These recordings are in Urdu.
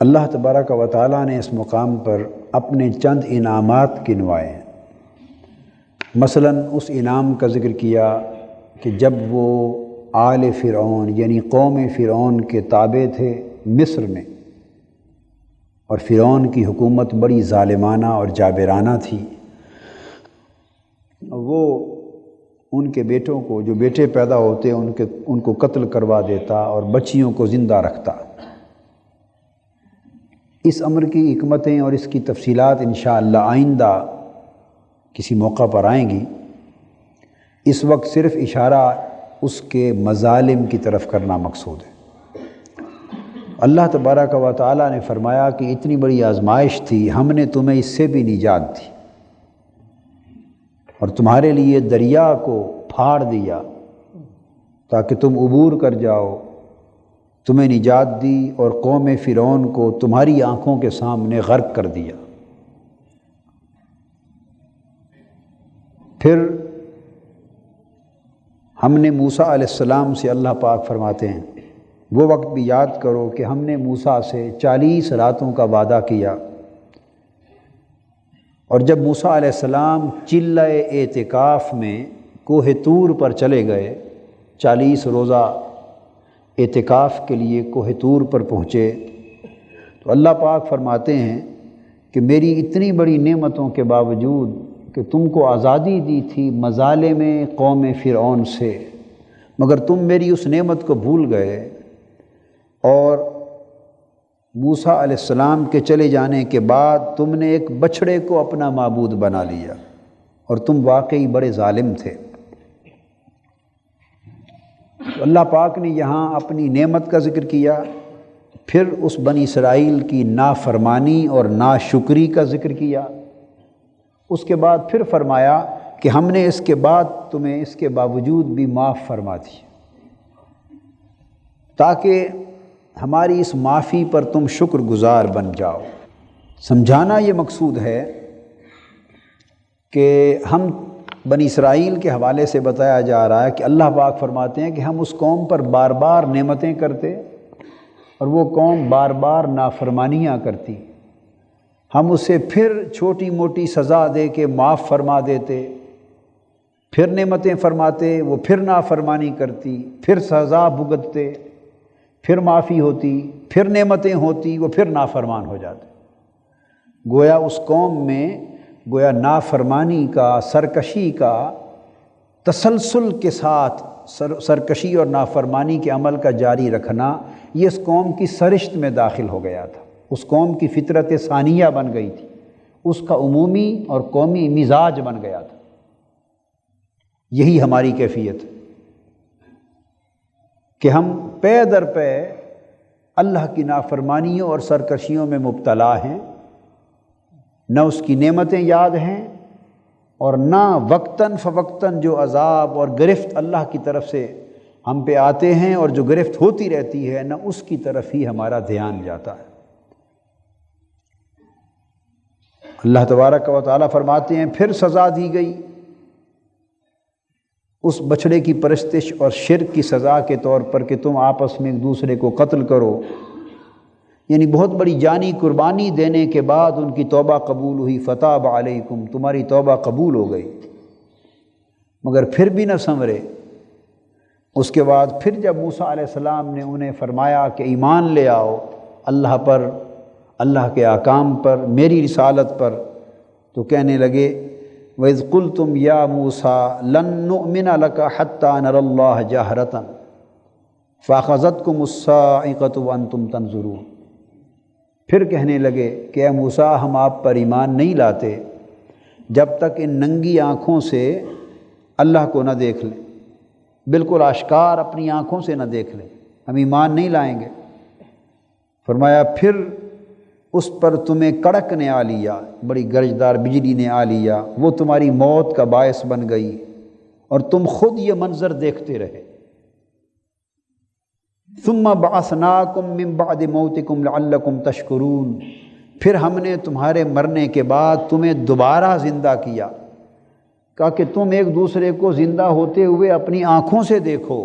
اللہ تبارک و تعالیٰ نے اس مقام پر اپنے چند انعامات گنوائے ہیں۔ مثلاً اس انعام کا ذکر کیا کہ جب وہ آل فرعون یعنی قوم فرعون کے تابع تھے مصر میں، اور فرعون کی حکومت بڑی ظالمانہ اور جابرانہ تھی، وہ ان کے بیٹوں کو، جو بیٹے پیدا ہوتے ان کو قتل کروا دیتا اور بچیوں کو زندہ رکھتا۔ اس امر کی حکمتیں اور اس کی تفصیلات انشاءاللہ آئندہ کسی موقع پر آئیں گی۔ اس وقت صرف اشارہ اس کے مظالم کی طرف کرنا مقصود ہے۔ اللہ تبارک و تعالیٰ نے فرمایا کہ اتنی بڑی آزمائش تھی، ہم نے تمہیں اس سے بھی نجات دی اور تمہارے لیے دریا کو پھاڑ دیا تاکہ تم عبور کر جاؤ، تمہیں نجات دی، اور قوم فرعون کو تمہاری آنکھوں کے سامنے غرق کر دیا۔ پھر ہم نے موسیٰ علیہ السلام سے، اللہ پاک فرماتے ہیں، وہ وقت بھی یاد کرو کہ ہم نے موسیٰ سے 40 راتوں کا وعدہ کیا، اور جب موسیٰ علیہ السلام چلہ اعتکاف میں کوہ طور پر چلے گئے، 40 روزہ اعتکاف کے لیے کوہ طور پر پہنچے، تو اللہ پاک فرماتے ہیں کہ میری اتنی بڑی نعمتوں کے باوجود کہ تم کو آزادی دی تھی مظالم قوم فرعون سے، مگر تم میری اس نعمت کو بھول گئے، اور موسیٰ علیہ السلام کے چلے جانے کے بعد تم نے ایک بچھڑے کو اپنا معبود بنا لیا، اور تم واقعی بڑے ظالم تھے۔ اللہ پاک نے یہاں اپنی نعمت کا ذکر کیا، پھر اس بنی اسرائیل کی نافرمانی اور ناشکری کا ذکر کیا، اس کے بعد پھر فرمایا کہ ہم نے اس کے بعد تمہیں اس کے باوجود بھی معاف فرما دی، تاکہ ہماری اس معافی پر تم شکر گزار بن جاؤ۔ سمجھانا یہ مقصود ہے کہ ہم بنی اسرائیل کے حوالے سے بتایا جا رہا ہے کہ اللہ پاک فرماتے ہیں کہ ہم اس قوم پر بار بار نعمتیں کرتے اور وہ قوم بار بار نافرمانیاں کرتی، ہم اسے پھر چھوٹی موٹی سزا دے کے معاف فرما دیتے، پھر نعمتیں فرماتے، وہ پھر نافرمانی کرتی، پھر سزا بھگتتے، پھر معافی ہوتی، پھر نعمتیں ہوتی، وہ پھر نافرمان ہو جاتے۔ گویا اس قوم میں گویا نافرمانی کا، سرکشی کا تسلسل کے ساتھ سرکشی اور نافرمانی کے عمل کا جاری رکھنا، یہ اس قوم کی سرشت میں داخل ہو گیا تھا، اس قوم کی فطرت ثانیہ بن گئی تھی، اس کا عمومی اور قومی مزاج بن گیا تھا۔ یہی ہماری کیفیت ہے کہ ہم پے در پے اللہ کی نافرمانیوں اور سرکشیوں میں مبتلا ہیں، نہ اس کی نعمتیں یاد ہیں، اور نہ وقتاً فوقتاً جو عذاب اور گرفت اللہ کی طرف سے ہم پہ آتے ہیں اور جو گرفت ہوتی رہتی ہے، نہ اس کی طرف ہی ہمارا دھیان جاتا ہے۔ اللہ تبارک و تعالیٰ فرماتے ہیں پھر سزا دی گئی، اس بچھڑے کی پرستش اور شرک کی سزا کے طور پر کہ تم آپس میں ایک دوسرے کو قتل کرو، یعنی بہت بڑی جانی قربانی دینے کے بعد ان کی توبہ قبول ہوئی، فتاب علیکم، تمہاری توبہ قبول ہو گئی، مگر پھر بھی نہ سنورے۔ اس کے بعد پھر جب موسیٰ علیہ السلام نے انہیں فرمایا کہ ایمان لے آؤ اللہ پر، اللہ کے احکام پر، میری رسالت پر، تو کہنے لگے وَإِذْ قُلْتُمْ يَا مُوسَىٰ لَن نُؤْمِنَ لَكَ حَتَّىٰ نَرَى اللَّهَ جَهْرَةً فَأَخَذَتْكُمُ الصَّاعِقَةُ وَأَنْتُمْ تَنظُرُونَ۔ پھر کہنے لگے کہ اے موسیٰ ہم آپ پر ایمان نہیں لاتے جب تک ان ننگی آنکھوں سے اللہ کو نہ دیکھ لیں، بالکل آشکار اپنی آنکھوں سے نہ دیکھ لیں، ہم ایمان نہیں لائیں گے۔ فرمایا پھر اس پر تمہیں کڑک نے آ لیا، بڑی گرجدار بجلی نے آ لیا، وہ تمہاری موت کا باعث بن گئی اور تم خود یہ منظر دیکھتے رہے۔ ثم بعثناکم من بعد موتکم لعلکم تشکرون، پھر ہم نے تمہارے مرنے کے بعد تمہیں دوبارہ زندہ کیا، کہا کہ تم ایک دوسرے کو زندہ ہوتے ہوئے اپنی آنکھوں سے دیکھو۔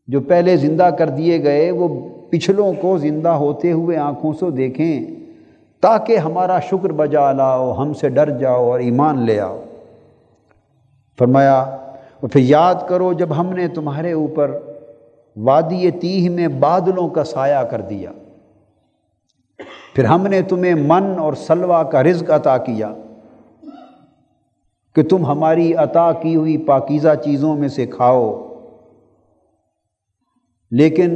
جو پہلے زندہ کر دیے گئے وہ پچھلوں کو زندہ ہوتے ہوئے آنکھوں سے دیکھیں تاکہ ہمارا شکر بجا لاؤ، ہم سے ڈر جاؤ اور ایمان لے آؤ۔ فرمایا اور پھر یاد کرو جب ہم نے تمہارے اوپر وادی تیہ میں بادلوں کا سایہ کر دیا، پھر ہم نے تمہیں من اور سلوہ کا رزق عطا کیا کہ تم ہماری عطا کی ہوئی پاکیزہ چیزوں میں سے کھاؤ، لیکن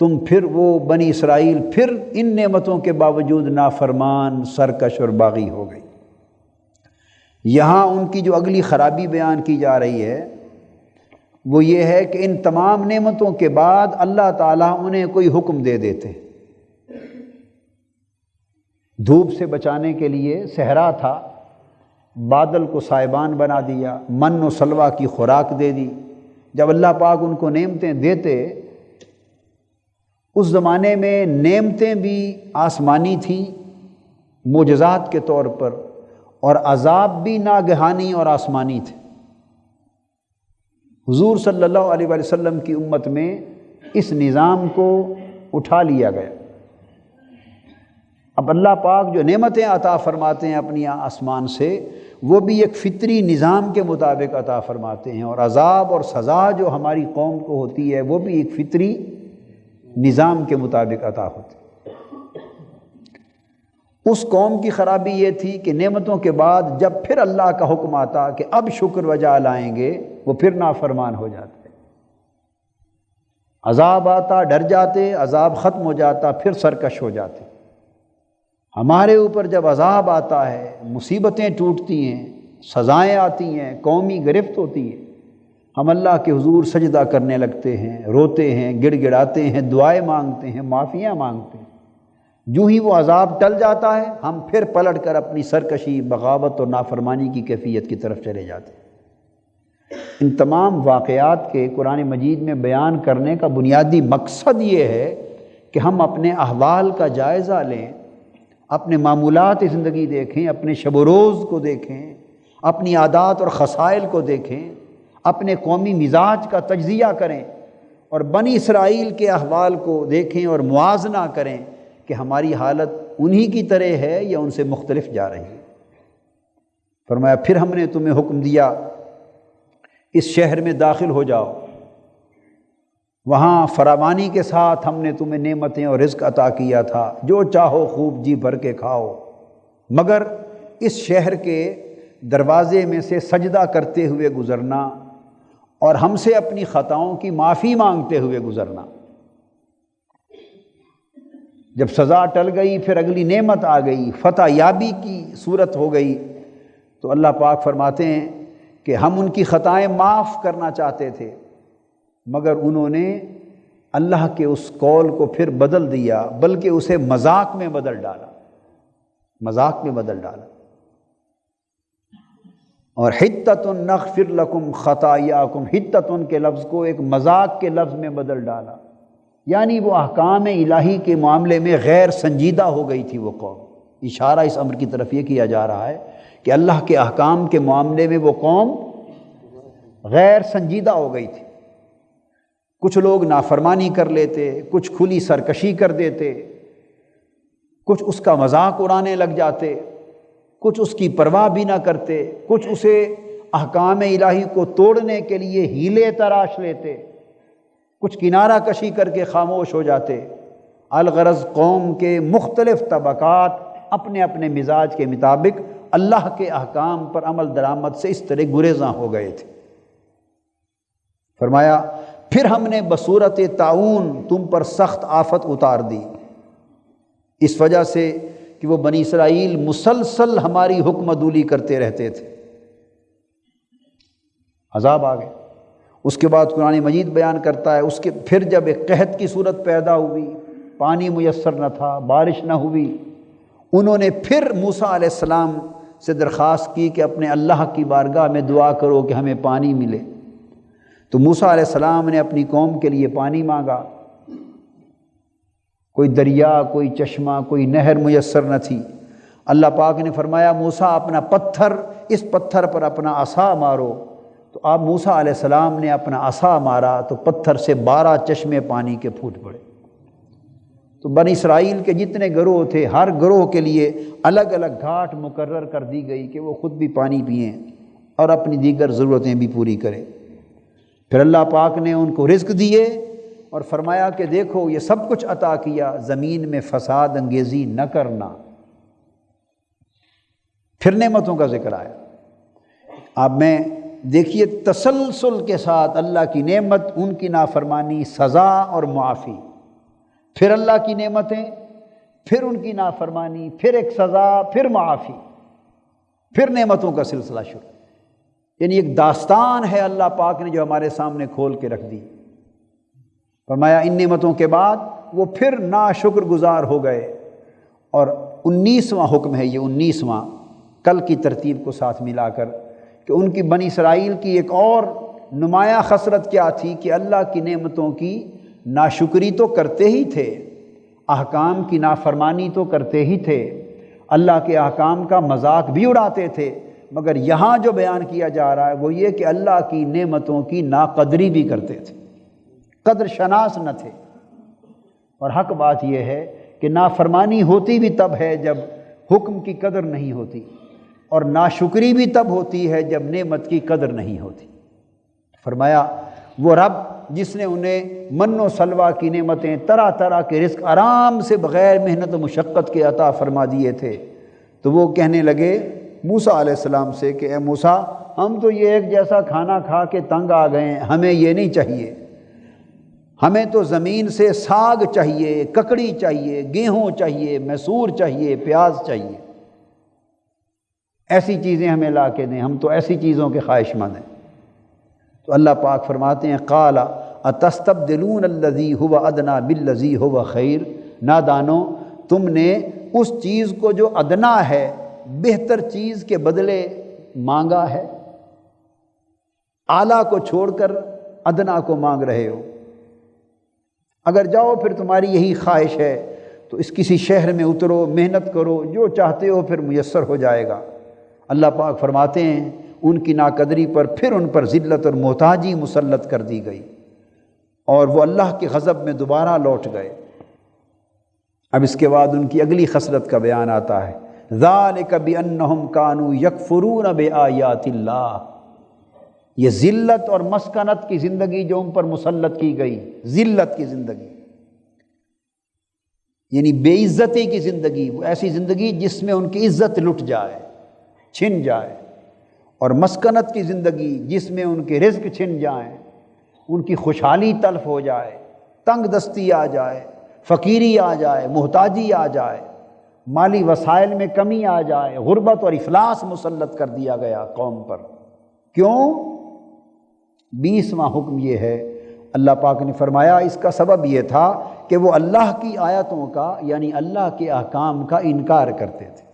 تم پھر وہ بنی اسرائیل پھر ان نعمتوں کے باوجود نافرمان، سرکش اور باغی ہو گئی۔ یہاں ان کی جو اگلی خرابی بیان کی جا رہی ہے وہ یہ ہے کہ ان تمام نعمتوں کے بعد اللہ تعالیٰ انہیں کوئی حکم دے دیتے۔ دھوپ سے بچانے کے لیے صحرا تھا، بادل کو سائبان بنا دیا، من و سلوہ کی خوراک دے دی۔ جب اللہ پاک ان کو نعمتیں دیتے، اس زمانے میں نعمتیں بھی آسمانی تھیں معجزات کے طور پر، اور عذاب بھی ناگہانی اور آسمانی تھے۔ حضور صلی اللہ علیہ وآلہ وسلم کی امت میں اس نظام کو اٹھا لیا گیا۔ اب اللہ پاک جو نعمتیں عطا فرماتے ہیں اپنی آسمان سے، وہ بھی ایک فطری نظام کے مطابق عطا فرماتے ہیں، اور عذاب اور سزا جو ہماری قوم کو ہوتی ہے وہ بھی ایک فطری نظام کے مطابق عطا ہوتی ہے۔ اس قوم کی خرابی یہ تھی کہ نعمتوں کے بعد جب پھر اللہ کا حکم آتا کہ اب شکر وجا لائیں گے، وہ پھر نافرمان ہو جاتے۔ عذاب آتا ڈر جاتے، عذاب ختم ہو جاتا پھر سرکش ہو جاتے۔ ہمارے اوپر جب عذاب آتا ہے، مصیبتیں ٹوٹتی ہیں، سزائیں آتی ہیں، قومی گرفت ہوتی ہے، ہم اللہ کے حضور سجدہ کرنے لگتے ہیں، روتے ہیں، گڑ گڑاتے ہیں، دعائیں مانگتے ہیں، معافیاں مانگتے ہیں۔ جو ہی وہ عذاب ٹل جاتا ہے، ہم پھر پلٹ کر اپنی سرکشی، بغاوت اور نافرمانی کی کیفیت کی طرف چلے جاتے ہیں۔ ان تمام واقعات کے قرآن مجید میں بیان کرنے کا بنیادی مقصد یہ ہے کہ ہم اپنے احوال کا جائزہ لیں، اپنے معمولات زندگی دیکھیں، اپنے شب و روز کو دیکھیں، اپنی عادات اور خصائل کو دیکھیں، اپنے قومی مزاج کا تجزیہ کریں، اور بنی اسرائیل کے احوال کو دیکھیں اور موازنہ کریں کہ ہماری حالت انہی کی طرح ہے یا ان سے مختلف جا رہی ہے۔ فرمایا پھر ہم نے تمہیں حکم دیا اس شہر میں داخل ہو جاؤ، وہاں فراوانی کے ساتھ ہم نے تمہیں نعمتیں اور رزق عطا کیا تھا، جو چاہو خوب جی بھر کے کھاؤ، مگر اس شہر کے دروازے میں سے سجدہ کرتے ہوئے گزرنا اور ہم سے اپنی خطاؤں کی معافی مانگتے ہوئے گزرنا۔ جب سزا ٹل گئی، پھر اگلی نعمت آ گئی، فتح یابی کی صورت ہو گئی، تو اللہ پاک فرماتے ہیں کہ ہم ان کی خطائیں معاف کرنا چاہتے تھے، مگر انہوں نے اللہ کے اس قول کو پھر بدل دیا، بلکہ اسے مذاق میں بدل ڈالا، مذاق میں بدل ڈالا۔ اور حتۃ نغفر لکم خطایاکم، حتۃ کے لفظ کو ایک مذاق کے لفظ میں بدل ڈالا، یعنی وہ احکام الہی کے معاملے میں غیر سنجیدہ ہو گئی تھی وہ قوم۔ اشارہ اس امر کی طرف یہ کیا جا رہا ہے کہ اللہ کے احکام کے معاملے میں وہ قوم غیر سنجیدہ ہو گئی تھی۔ کچھ لوگ نافرمانی کر لیتے، کچھ کھلی سرکشی کر دیتے، کچھ اس کا مذاق اڑانے لگ جاتے، کچھ اس کی پرواہ بھی نہ کرتے، کچھ اسے احکام الہی کو توڑنے کے لیے ہیلے تراش لیتے، کچھ کنارہ کشی کر کے خاموش ہو جاتے۔ الغرض قوم کے مختلف طبقات اپنے اپنے مزاج کے مطابق اللہ کے احکام پر عمل درآمد سے اس طرح گریزاں ہو گئے تھے۔ فرمایا پھر ہم نے بصورت طاعون تم پر سخت آفت اتار دی، اس وجہ سے کہ وہ بنی اسرائیل مسلسل ہماری حکم عدولی کرتے رہتے تھے۔ عذاب آ گئے۔ اس کے بعد قرآن مجید بیان کرتا ہے اس کے پھر جب ایک قحط کی صورت پیدا ہوئی، پانی میسر نہ تھا، بارش نہ ہوئی، انہوں نے پھر موسیٰ علیہ السلام سے درخواست کی کہ اپنے اللہ کی بارگاہ میں دعا کرو کہ ہمیں پانی ملے۔ تو موسیٰ علیہ السلام نے اپنی قوم کے لیے پانی مانگا، کوئی دریا، کوئی چشمہ، کوئی نہر میسر نہ تھی۔ اللہ پاک نے فرمایا موسیٰ اپنا پتھر، اس پتھر پر اپنا عصا مارو، تو آپ موسیٰ علیہ السلام نے اپنا عصا مارا تو پتھر سے 12 چشمے پانی کے پھوٹ پڑے۔ تو بنی اسرائیل کے جتنے گروہ تھے ہر گروہ کے لیے الگ الگ گھاٹ مقرر کر دی گئی کہ وہ خود بھی پانی پئیں اور اپنی دیگر ضرورتیں بھی پوری کریں۔ پھر اللہ پاک نے ان کو رزق دیے اور فرمایا کہ دیکھو یہ سب کچھ عطا کیا، زمین میں فساد انگیزی نہ کرنا۔ پھر نعمتوں کا ذکر آیا۔ اب میں دیکھیے تسلسل کے ساتھ اللہ کی نعمت، ان کی نافرمانی، سزا اور معافی، پھر اللہ کی نعمتیں، پھر ان کی نافرمانی، پھر ایک سزا، پھر معافی، پھر نعمتوں کا سلسلہ شروع۔ یعنی ایک داستان ہے اللہ پاک نے جو ہمارے سامنے کھول کے رکھ دی۔ فرمایا ان نعمتوں کے بعد وہ پھر ناشکر گزار ہو گئے، اور 19واں حکم ہے یہ، 19واں کل کی ترتیب کو ساتھ ملا کر، کہ ان کی بنی اسرائیل کی ایک اور نمایاں خسرت کیا تھی کہ اللہ کی نعمتوں کی ناشکری تو کرتے ہی تھے، احکام کی نافرمانی تو کرتے ہی تھے، اللہ کے احکام کا مذاق بھی اڑاتے تھے، مگر یہاں جو بیان کیا جا رہا ہے وہ یہ کہ اللہ کی نعمتوں کی ناقدری بھی کرتے تھے، قدر شناس نہ تھے۔ اور حق بات یہ ہے کہ نافرمانی ہوتی بھی تب ہے جب حکم کی قدر نہیں ہوتی، اور ناشکری بھی تب ہوتی ہے جب نعمت کی قدر نہیں ہوتی۔ فرمایا وہ رب جس نے انہیں من و سلوہ کی نعمتیں، طرح طرح کے رزق آرام سے بغیر محنت و مشقت کے عطا فرما دیے تھے، تو وہ کہنے لگے موسیٰ علیہ السلام سے کہ اے موسیٰ، ہم تو یہ ایک جیسا کھانا کھا کے تنگ آ گئے ہیں، ہمیں یہ نہیں چاہیے، ہمیں تو زمین سے ساگ چاہیے، ککڑی چاہیے، گیہوں چاہیے، مسور چاہیے، پیاز چاہیے، ایسی چیزیں ہمیں لا کے دیں، ہم تو ایسی چیزوں کے خواہش مند ہیں۔ تو اللہ پاک فرماتے ہیں قال اتستبدلون الذی هو ادنی بالذی هو خیر، نادانو تم نے اس چیز کو جو ادنا ہے بہتر چیز کے بدلے مانگا ہے، اعلیٰ کو چھوڑ کر ادنا کو مانگ رہے ہو۔ اگر جاؤ پھر تمہاری یہی خواہش ہے تو اس کسی شہر میں اترو، محنت کرو، جو چاہتے ہو پھر میسر ہو جائے گا۔ اللہ پاک فرماتے ہیں ان کی ناقدری پر پھر ان پر ذلت اور محتاجی مسلط کر دی گئی، اور وہ اللہ کے غضب میں دوبارہ لوٹ گئے۔ اب اس کے بعد ان کی اگلی خصلت کا بیان آتا ہے، ذالک بانہم کانوا یکفرون بآیات اللہ، یہ ذلت اور مسکنت کی زندگی جو ان پر مسلط کی گئی، ذلت کی زندگی یعنی بے عزتی کی زندگی، وہ ایسی زندگی جس میں ان کی عزت لٹ جائے، چھن جائے، اور مسکنت کی زندگی جس میں ان کے رزق چھن جائیں، ان کی خوشحالی تلف ہو جائے، تنگ دستی آ جائے، فقیری آ جائے، محتاجی آ جائے، مالی وسائل میں کمی آ جائے، غربت اور افلاس مسلط کر دیا گیا قوم پر۔ کیوں؟ 20واں حکم یہ ہے، اللہ پاک نے فرمایا اس کا سبب یہ تھا کہ وہ اللہ کی آیتوں کا یعنی اللہ کے احکام کا انکار کرتے تھے۔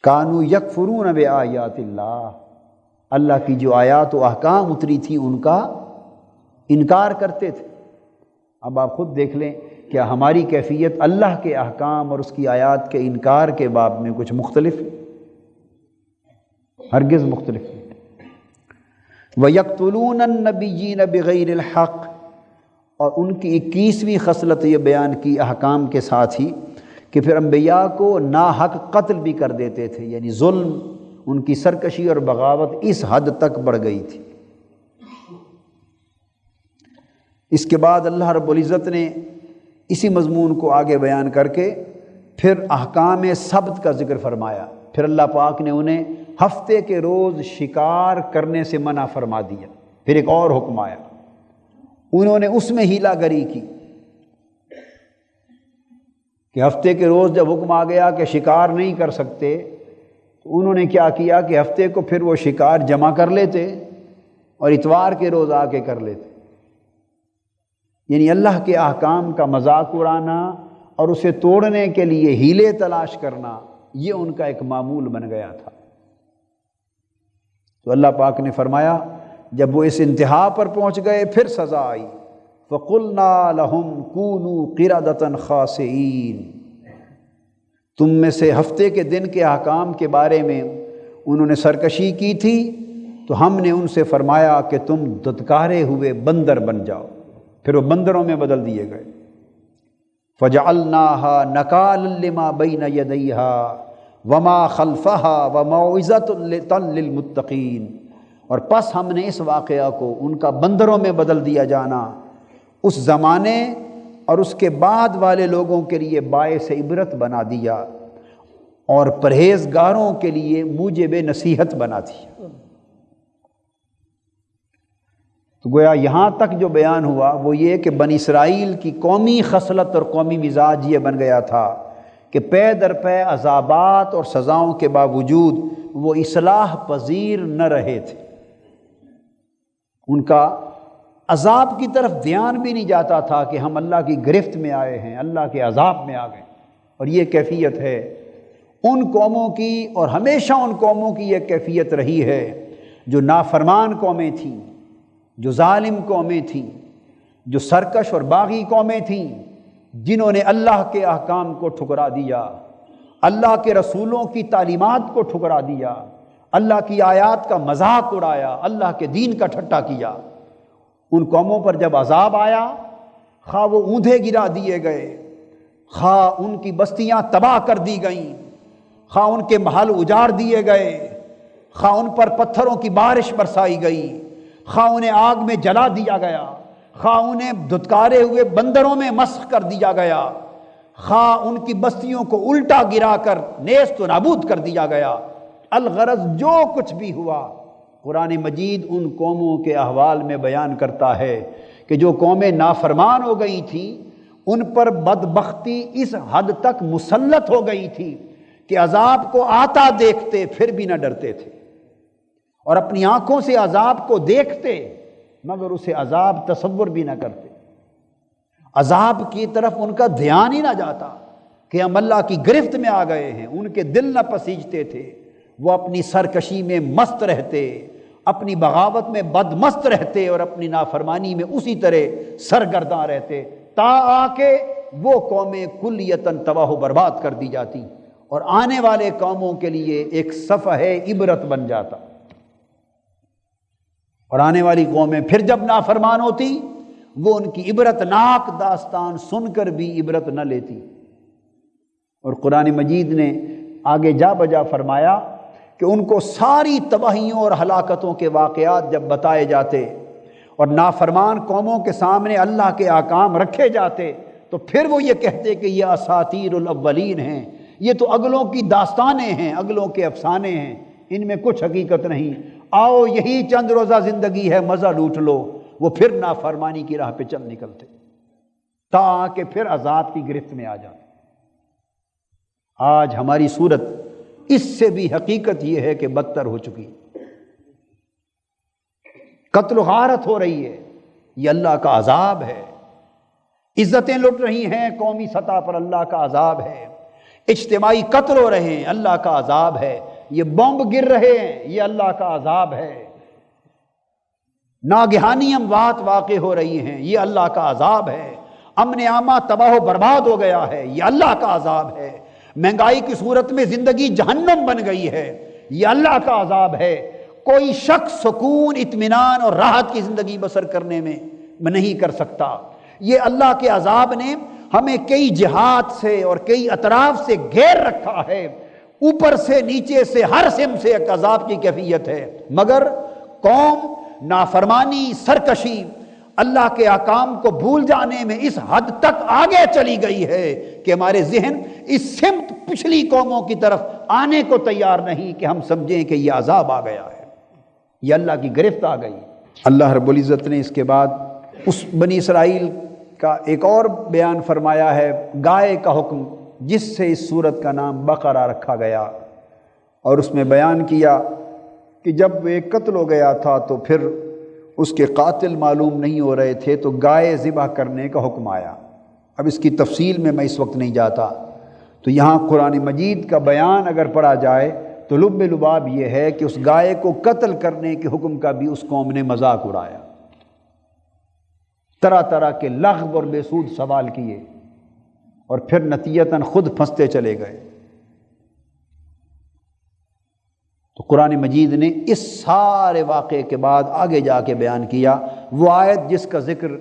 کانوا یکفرون بآیات اللہ، اللہ کی جو آیات و احکام اتری تھی ان کا انکار کرتے تھے۔ اب آپ خود دیکھ لیں کیا ہماری کیفیت اللہ کے احکام اور اس کی آیات کے انکار کے باب میں کچھ مختلف؟ ہرگز مختلف نہیں۔ وَيَقْتُلُونَ النَّبِيِّينَ بِغَيْرِ الْحَقِّ، اور ان کی 21ویں خصلت یہ بیان کی احکام کے ساتھ ہی کہ پھر انبیاء کو ناحق قتل بھی کر دیتے تھے، یعنی ظلم، ان کی سرکشی اور بغاوت اس حد تک بڑھ گئی تھی۔ اس کے بعد اللہ رب العزت نے اسی مضمون کو آگے بیان کر کے پھر احکام سبت کا ذکر فرمایا۔ پھر اللہ پاک نے انہیں ہفتے کے روز شکار کرنے سے منع فرما دیا۔ پھر ایک اور حکم آیا، انہوں نے اس میں ہیلا گری کی کہ ہفتے کے روز جب حکم آ گیا کہ شکار نہیں کر سکتے تو انہوں نے کیا کیا کہ ہفتے کو پھر وہ شکار جمع کر لیتے اور اتوار کے روز آ کے کر لیتے، یعنی اللہ کے احکام کا مذاق اڑانا اور اسے توڑنے کے لیے ہیلے تلاش کرنا، یہ ان کا ایک معمول بن گیا تھا۔ تو اللہ پاک نے فرمایا جب وہ اس انتہا پر پہنچ گئے پھر سزا آئی، فَقُلْنَا لَهُمْ كُونُوا قِرَدَةً خَاسِئِينَ، تم میں سے ہفتے کے دن کے احکام کے بارے میں انہوں نے سرکشی کی تھی تو ہم نے ان سے فرمایا کہ تم دھتکارے ہوئے بندر بن جاؤ، پھر وہ بندروں میں بدل دیے گئے۔ فجعلناها نکالا لما بین یدیہا وما خلفہا وموعظۃ للمتقین، اور پس ہم نے اس واقعہ کو ان کا بندروں میں بدل دیا جانا اس زمانے اور اس کے بعد والے لوگوں کے لیے باعث عبرت بنا دیا اور پرہیزگاروں کے لیے موجب نصیحت بنا دیا۔ تو گویا یہاں تک جو بیان ہوا وہ یہ کہ بنی اسرائیل کی قومی خصلت اور قومی مزاج یہ بن گیا تھا کہ پے در پے عذابات اور سزاؤں کے باوجود وہ اصلاح پذیر نہ رہے تھے، ان کا عذاب کی طرف دھیان بھی نہیں جاتا تھا کہ ہم اللہ کی گرفت میں آئے ہیں، اللہ کے عذاب میں آ گئے۔ اور یہ کیفیت ہے ان قوموں کی، اور ہمیشہ ان قوموں کی یہ کیفیت رہی ہے جو نافرمان قومیں تھیں، جو ظالم قومیں تھیں، جو سرکش اور باغی قومیں تھیں، جنہوں نے اللہ کے احکام کو ٹھکرا دیا، اللہ کے رسولوں کی تعلیمات کو ٹھکرا دیا، اللہ کی آیات کا مذاق اڑایا، اللہ کے دین کا ٹھٹا کیا۔ ان قوموں پر جب عذاب آیا، خواہ وہ اوندھے گرا دیے گئے، خواہ ان کی بستیاں تباہ کر دی گئیں، خواہ ان کے محل اجاڑ دیے گئے، خواہ ان پر پتھروں کی بارش برسائی گئی، خواہ انہیں آگ میں جلا دیا گیا، خواہ انہیں دھتکارے ہوئے بندروں میں مسخ کر دیا گیا، خواہ ان کی بستیوں کو الٹا گرا کر نیست و نابود کر دیا گیا، الغرض جو کچھ بھی ہوا، قرآن مجید ان قوموں کے احوال میں بیان کرتا ہے کہ جو قومیں نافرمان ہو گئی تھیں ان پر بدبختی اس حد تک مسلط ہو گئی تھی کہ عذاب کو آتا دیکھتے پھر بھی نہ ڈرتے تھے، اور اپنی آنکھوں سے عذاب کو دیکھتے مگر اسے عذاب تصور بھی نہ کرتے، عذاب کی طرف ان کا دھیان ہی نہ جاتا کہ ہم اللہ کی گرفت میں آ گئے ہیں۔ ان کے دل نہ پسیجتے تھے، وہ اپنی سرکشی میں مست رہتے، اپنی بغاوت میں بدمست رہتے، اور اپنی نافرمانی میں اسی طرح سرگرداں رہتے، تا آ کے وہ قومیں کلیتاً تباہ و برباد کر دی جاتی اور آنے والے قوموں کے لیے ایک صفحہ عبرت بن جاتا۔ اور آنے والی قومیں پھر جب نافرمان ہوتی وہ ان کی عبرت ناک داستان سن کر بھی عبرت نہ لیتی۔ اور قرآن مجید نے آگے جا بجا فرمایا کہ ان کو ساری تباہیوں اور ہلاکتوں کے واقعات جب بتائے جاتے اور نافرمان قوموں کے سامنے اللہ کے احکام رکھے جاتے تو پھر وہ یہ کہتے کہ یہ اساطیر الاولین ہیں، یہ تو اگلوں کی داستانیں ہیں، اگلوں کے افسانے ہیں، ان میں کچھ حقیقت نہیں، آؤ یہی چند روزہ زندگی ہے، مزہ لوٹ لو۔ وہ پھر نافرمانی کی راہ پہ چل نکلتے تا کہ پھر عذاب کی گرفت میں آ جاتے۔ آج ہماری صورت اس سے بھی حقیقت یہ ہے کہ بدتر ہو چکی، قتل و غارت ہو رہی ہے، یہ اللہ کا عذاب ہے، عزتیں لٹ رہی ہیں قومی سطح پر، اللہ کا عذاب ہے، اجتماعی قتل ہو رہے ہیں، اللہ کا عذاب ہے، یہ بمب گر رہے ہیں، یہ اللہ کا عذاب ہے، ناگہانی اموات واقع ہو رہی ہیں، یہ اللہ کا عذاب ہے، امن عامہ تباہ و برباد ہو گیا ہے، یہ اللہ کا عذاب ہے، مہنگائی کی صورت میں زندگی جہنم بن گئی ہے، یہ اللہ کا عذاب ہے، کوئی شخص سکون، اطمینان اور راحت کی زندگی بسر کرنے میں نہیں کر سکتا۔ یہ اللہ کے عذاب نے ہمیں کئی جہات سے اور کئی اطراف سے گھیر رکھا ہے، اوپر سے نیچے سے ہر سمت سے ایک عذاب کی کیفیت ہے، مگر قوم نافرمانی، سرکشی، اللہ کے احکام کو بھول جانے میں اس حد تک آگے چلی گئی ہے کہ ہمارے ذہن اس سمت پچھلی قوموں کی طرف آنے کو تیار نہیں کہ ہم سمجھیں کہ یہ عذاب آ گیا ہے، یہ اللہ کی گرفت آ گئی۔ اللہ رب العزت نے اس کے بعد اس بنی اسرائیل کا ایک اور بیان فرمایا ہے، گائے کا حکم، جس سے اس سورت کا نام بقرہ رکھا گیا، اور اس میں بیان کیا کہ جب ایک قتل ہو گیا تھا تو پھر اس کے قاتل معلوم نہیں ہو رہے تھے تو گائے ذبح کرنے کا حکم آیا۔ اب اس کی تفصیل میں اس وقت نہیں جاتا، تو یہاں قرآن مجید کا بیان اگر پڑھا جائے تو لب لباب یہ ہے کہ اس گائے کو قتل کرنے کے حکم کا بھی اس قوم نے مذاق اڑایا، طرح طرح کے لغو اور بے سود سوال کیے، اور پھر نتیجتاً خود پھنستے چلے گئے۔ تو قرآن مجید نے اس سارے واقعے کے بعد آگے جا کے بیان کیا وہ آیت جس کا ذکر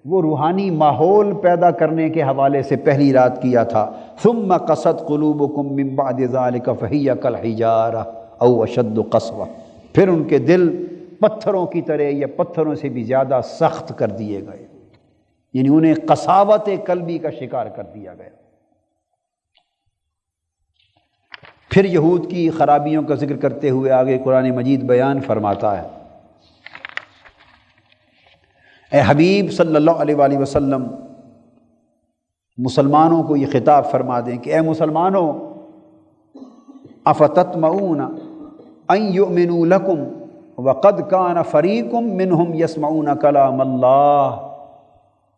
وہ روحانی ماحول پیدا کرنے کے حوالے سے پہلی رات کیا تھا۔ ثم قست قلوبکم من بعد ذلک فہی کالحجارہ او اشد قسوہ، پھر ان کے دل پتھروں کی طرح یا پتھروں سے بھی زیادہ سخت کر دیے گئے، یعنی انہیں قساوت قلبی کا شکار کر دیا گیا۔ پھر یہود کی خرابیوں کا ذکر کرتے ہوئے آگے قرآن مجید بیان فرماتا ہے، اے حبیب صلی اللہ علیہ وآلہ وسلم، مسلمانوں کو یہ خطاب فرما دیں کہ اے مسلمانوں، افتطمعون ان یؤمنوا لکم وقد کان فریق منہم یسمعون کلام اللہ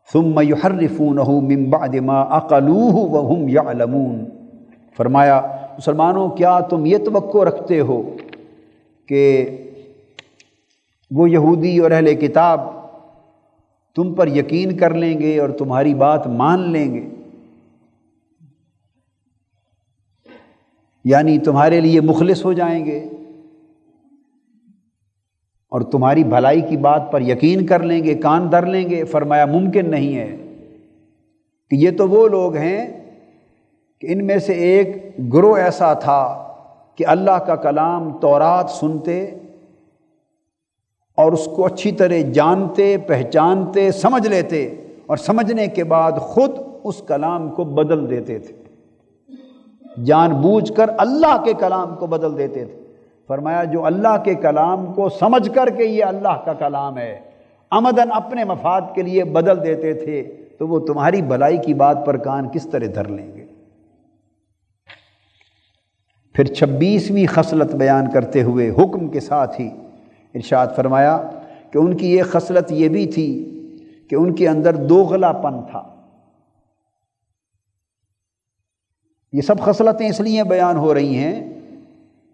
ثم یحرفونہ من بعد ما عقلوہ وہم یعلمون۔ فرمایا مسلمانوں، کیا تم یہ توقع رکھتے ہو کہ وہ یہودی اور اہل کتاب تم پر یقین کر لیں گے اور تمہاری بات مان لیں گے، یعنی تمہارے لیے مخلص ہو جائیں گے اور تمہاری بھلائی کی بات پر یقین کر لیں گے، کان دھر لیں گے؟ فرمایا ممکن نہیں ہے، کہ یہ تو وہ لوگ ہیں کہ ان میں سے ایک گروہ ایسا تھا کہ اللہ کا کلام تورات سنتے اور اس کو اچھی طرح جانتے، پہچانتے، سمجھ لیتے، اور سمجھنے کے بعد خود اس کلام کو بدل دیتے تھے، جان بوجھ کر اللہ کے کلام کو بدل دیتے تھے۔ فرمایا جو اللہ کے کلام کو سمجھ کر کے یہ اللہ کا کلام ہے عمدن اپنے مفاد کے لیے بدل دیتے تھے، تو وہ تمہاری بھلائی کی بات پر کان کس طرح دھر لیں گے؟ پھر 26ویں خصلت بیان کرتے ہوئے حکم کے ساتھ ہی ارشاد فرمایا کہ ان کی ایک خصلت یہ بھی تھی کہ ان کے اندر دوغلا پن تھا۔ یہ سب خصلتیں اس لیے بیان ہو رہی ہیں،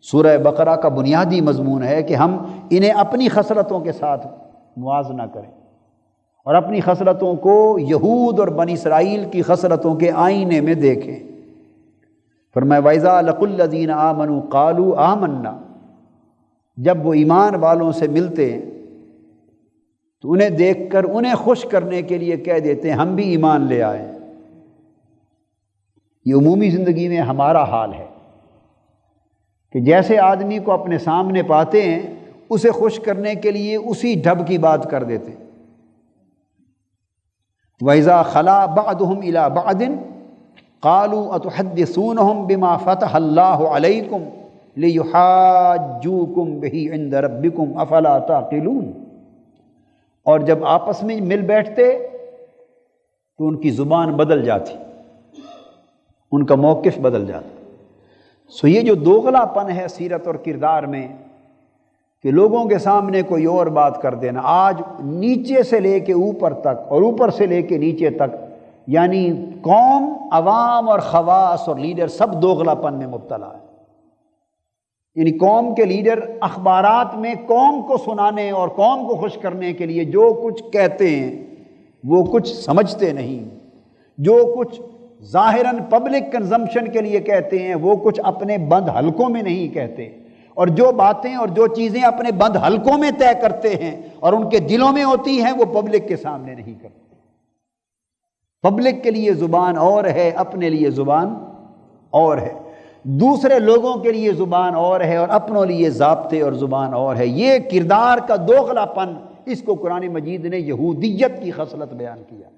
سورہ بقرہ کا بنیادی مضمون ہے کہ ہم انہیں اپنی خصلتوں کے ساتھ موازنہ کریں اور اپنی خصلتوں کو یہود اور بنی اسرائیل کی خصلتوں کے آئینے میں دیکھیں۔ فرمایا وَإِذَا لَقُوا الَّذِينَ آمَنُوا قَالُوا آمَنَّا، جب وہ ایمان والوں سے ملتے ہیں تو انہیں دیکھ کر انہیں خوش کرنے کے لیے کہہ دیتے ہیں ہم بھی ایمان لے آئے۔ یہ عمومی زندگی میں ہمارا حال ہے کہ جیسے آدمی کو اپنے سامنے پاتے ہیں اسے خوش کرنے کے لیے اسی ڈھب کی بات کر دیتے۔ وَإِذَا خَلَا بَعْضُهُمْ إِلَىٰ بَعْضٍ قَالُوا أَتُحَدِّثُونَهُمْ بِمَا فَتَحَ اللَّهُ عَلَيْكُمْ لِيُحَاجُّوكُمْ بِهِ عِندَ رَبِّكُمْ أَفَلَا تَعْقِلُونَ۔ اور جب آپس میں مل بیٹھتے تو ان کی زبان بدل جاتی، ان کا موقف بدل جاتا۔ سو یہ جو دوغلا پن ہے سیرت اور کردار میں کہ لوگوں کے سامنے کوئی اور بات کر دینا، آج نیچے سے لے کے اوپر تک اور اوپر سے لے کے نیچے تک، یعنی قوم، عوام اور خواص اور لیڈر سب دوغلا پن میں مبتلا ہے۔ یعنی قوم کے لیڈر اخبارات میں قوم کو سنانے اور قوم کو خوش کرنے کے لیے جو کچھ کہتے ہیں وہ کچھ سمجھتے نہیں، جو کچھ ظاہراً پبلک کنزمپشن کے لیے کہتے ہیں وہ کچھ اپنے بند حلقوں میں نہیں کہتے، اور جو باتیں اور جو چیزیں اپنے بند حلقوں میں طے کرتے ہیں اور ان کے دلوں میں ہوتی ہیں وہ پبلک کے سامنے نہیں کرتے۔ پبلک کے لیے زبان اور ہے، اپنے لیے زبان اور ہے، دوسرے لوگوں کے لیے زبان اور ہے اور اپنوں لیے ضابطے اور زبان اور ہے۔ یہ کردار کا دوغلا پن، اس کو قرآن مجید نے یہودیت کی خصلت بیان کیا۔